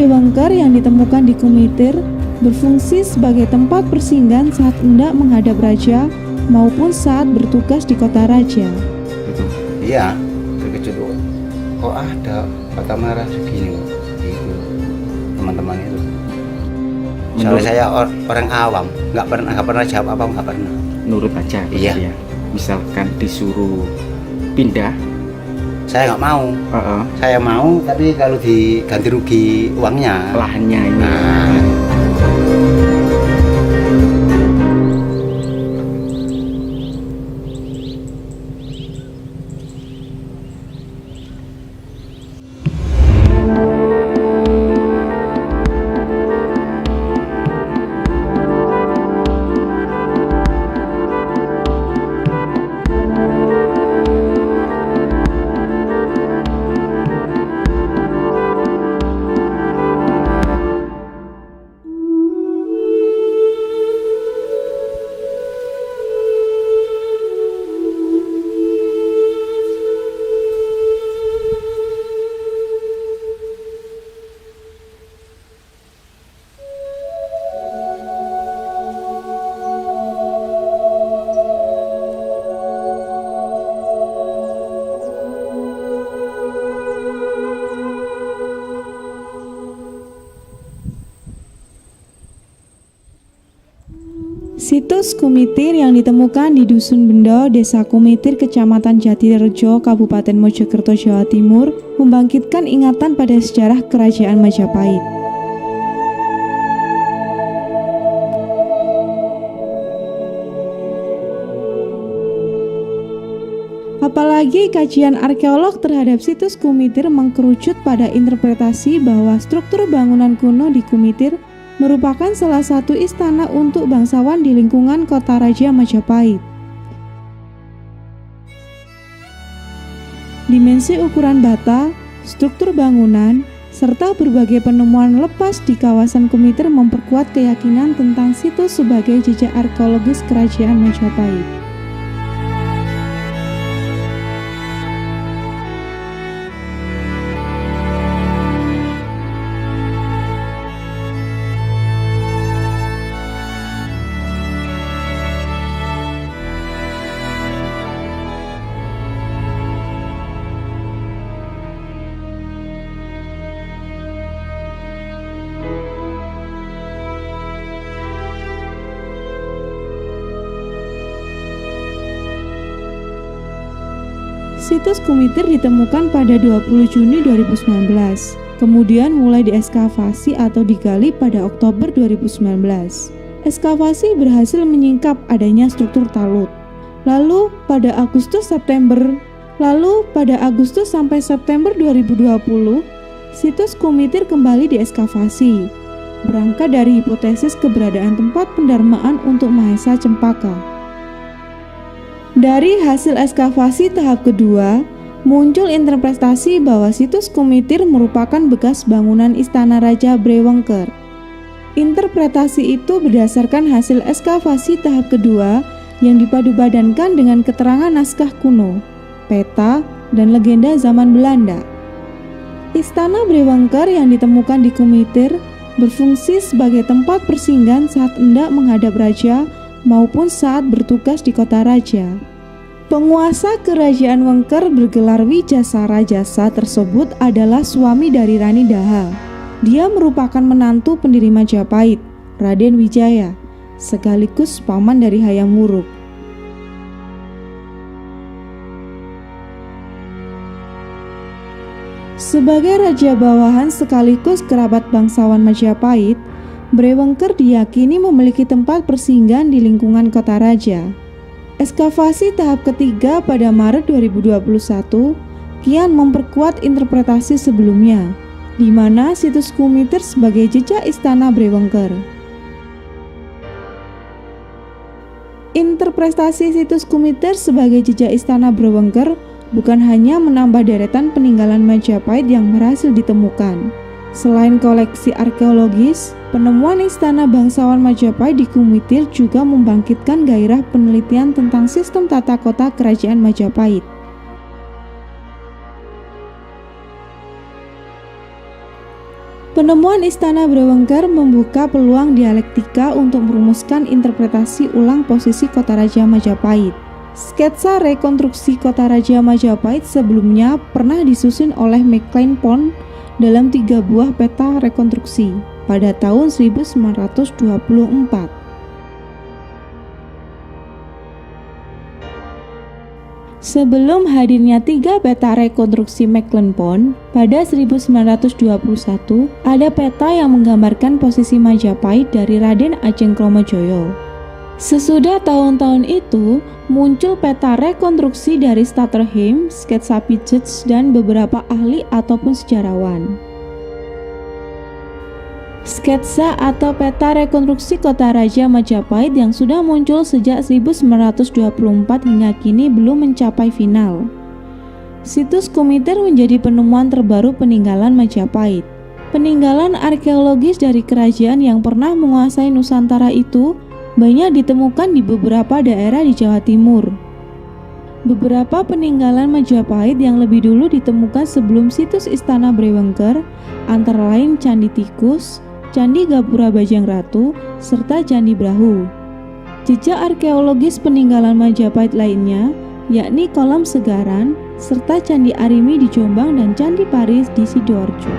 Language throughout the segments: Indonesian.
Brewengker yang ditemukan di Kumitir berfungsi sebagai tempat persinggahan saat hendak menghadap raja maupun saat bertugas di kota raja. Iya, terkejut. Kok ada kota merah segini gitu, teman-teman itu. Soalnya saya orang awam, nggak pernah jawab apa, nggak pernah. Nurut aja. Iya. Ya. Misalkan disuruh pindah, Saya nggak mau. Saya mau, tapi kalau diganti rugi uangnya. lahannya ini. Nah, Situs Kumitir yang ditemukan di Dusun Bendo, Desa Kumitir, Kecamatan Jatirejo, Kabupaten Mojokerto, Jawa Timur, membangkitkan ingatan pada sejarah Kerajaan Majapahit. Apalagi kajian arkeolog terhadap situs Kumitir mengkerucut pada interpretasi bahwa struktur bangunan kuno di Kumitir merupakan salah satu istana untuk bangsawan di lingkungan kota raja Majapahit. Dimensi ukuran bata, struktur bangunan, serta berbagai penemuan lepas di kawasan Kumitir memperkuat keyakinan tentang situs sebagai jejak arkeologis kerajaan Majapahit. Situs Kumitir ditemukan pada 20 Juni 2019, kemudian mulai diekskavasi atau digali pada Oktober 2019. Ekskavasi berhasil menyingkap adanya struktur talut. Lalu pada Agustus sampai September 2020, situs Kumitir kembali diekskavasi, berangkat dari hipotesis keberadaan tempat pendarmaan untuk Mahesa Cempaka. Dari hasil ekskavasi tahap kedua, muncul interpretasi bahwa situs Kumitir merupakan bekas bangunan Istana Raja Brewengker. Interpretasi itu berdasarkan hasil ekskavasi tahap kedua yang dipadupadankan dengan keterangan naskah kuno, peta, dan legenda zaman Belanda. Istana Brewengker yang ditemukan di Kumitir berfungsi sebagai tempat persinggahan saat hendak menghadap raja maupun saat bertugas di kota raja. Penguasa kerajaan Wengker bergelar Wijasara Jasa tersebut adalah suami dari Rani Daha. Dia merupakan menantu pendiri Majapahit, Raden Wijaya, sekaligus paman dari Hayam Wuruk. Sebagai raja bawahan sekaligus kerabat bangsawan Majapahit, Brewengker diyakini memiliki tempat persinggahan di lingkungan kota raja. Ekskavasi tahap ketiga pada Maret 2021 kian memperkuat interpretasi sebelumnya, di mana situs Kumitir sebagai jejak istana Brewengker. Interpretasi situs Kumitir sebagai jejak istana Brewengker bukan hanya menambah deretan peninggalan Majapahit yang berhasil ditemukan. Selain koleksi arkeologis, penemuan istana bangsawan Majapahit di Kumitir juga membangkitkan gairah penelitian tentang sistem tata kota kerajaan Majapahit. Penemuan Istana Brewengker membuka peluang dialektika untuk merumuskan interpretasi ulang posisi Kota Raja Majapahit. Sketsa rekonstruksi Kota Raja Majapahit sebelumnya pernah disusun oleh McLean Pond dalam 3 buah peta rekonstruksi pada tahun 1924. Sebelum hadirnya 3 peta rekonstruksi McLean Pond, pada 1921 ada peta yang menggambarkan posisi Majapahit dari Raden Ajeng Kromojoyo. Sesudah tahun-tahun itu, muncul peta rekonstruksi dari Stutterheim, sketsa Pichets, dan beberapa ahli ataupun sejarawan. Sketsa atau peta rekonstruksi Kota Raja Majapahit yang sudah muncul sejak 1924 hingga kini belum mencapai final. Situs Kumiter menjadi penemuan terbaru peninggalan Majapahit. Peninggalan arkeologis dari kerajaan yang pernah menguasai Nusantara itu banyak ditemukan di beberapa daerah di Jawa Timur. Beberapa peninggalan Majapahit yang lebih dulu ditemukan sebelum situs Istana Brewengker antara lain Candi Tikus, Candi Gapura Bajang Ratu, serta Candi Brahu. Jejak arkeologis peninggalan Majapahit lainnya yakni Kolam Segaran, serta Candi Arimi di Jombang dan Candi Paris di Sidoarjo.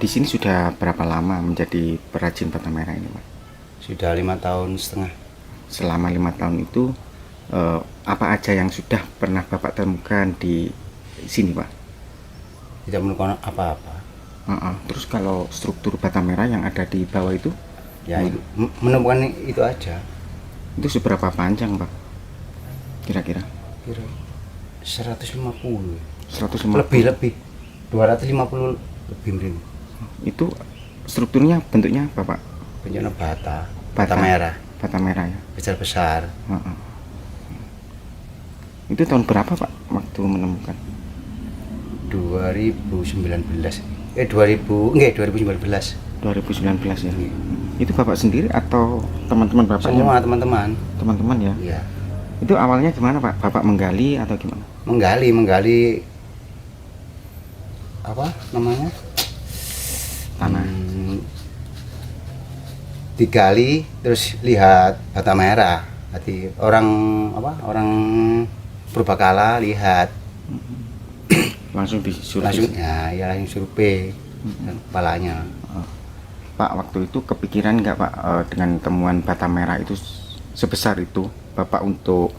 Di sini sudah berapa lama menjadi perajin bata merah ini, Pak? Sudah 5,5 tahun. Selama 5 tahun itu apa aja yang sudah pernah Bapak temukan di sini, Pak? Tidak menemukan apa-apa. Terus kalau struktur bata merah yang ada di bawah itu? Ya, menemukan itu aja. Itu seberapa panjang, Pak? Kira-kira? Kira 150. 150. Lebih. 250 lebih mungkin. Itu strukturnya bentuknya apa, Pak? Bentuknya bata merah. Bata merah ya. Besar-besar. Itu tahun berapa, Pak, waktu menemukan? 2019. 2019. 2019 ya. Itu Bapak sendiri atau teman-teman Bapak? Semua teman-teman. Teman-teman ya. Iya. Itu awalnya gimana, Pak? Bapak menggali atau gimana? Menggali apa namanya? Tanah. Digali terus lihat bata merah. Jadi orang purbakala lihat Langsung disuruh. langsung ya langsung survei kepalanya. Pak, waktu itu kepikiran nggak Pak dengan temuan bata merah itu sebesar itu Bapak untuk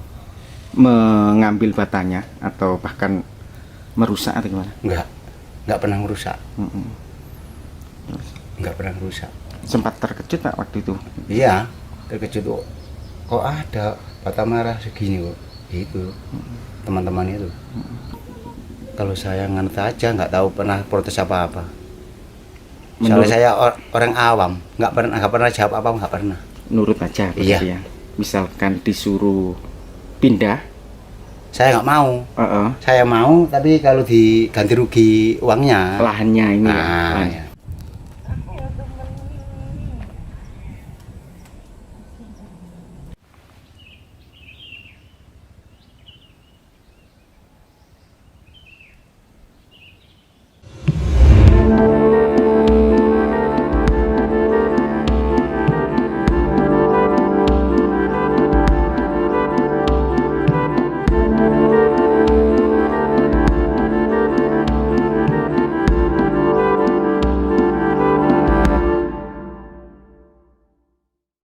mengambil batanya atau bahkan merusak atau gimana? Nggak pernah merusak. Mm-mm. Nggak pernah merusak. Sempat terkejut Pak waktu itu? Iya, terkejut kok ada bata merah segini kok. Itu teman-teman itu. Kalau saya nganut aja, nggak tahu pernah protes apa-apa. Soalnya saya orang awam, nggak pernah jawab apa, nggak pernah. Nurut aja berarti Iya. ya. Misalkan disuruh pindah, Saya nggak mau. heeh, Saya mau, tapi kalau diganti rugi uangnya. lahannya ini ya, Nah, lahan. ya.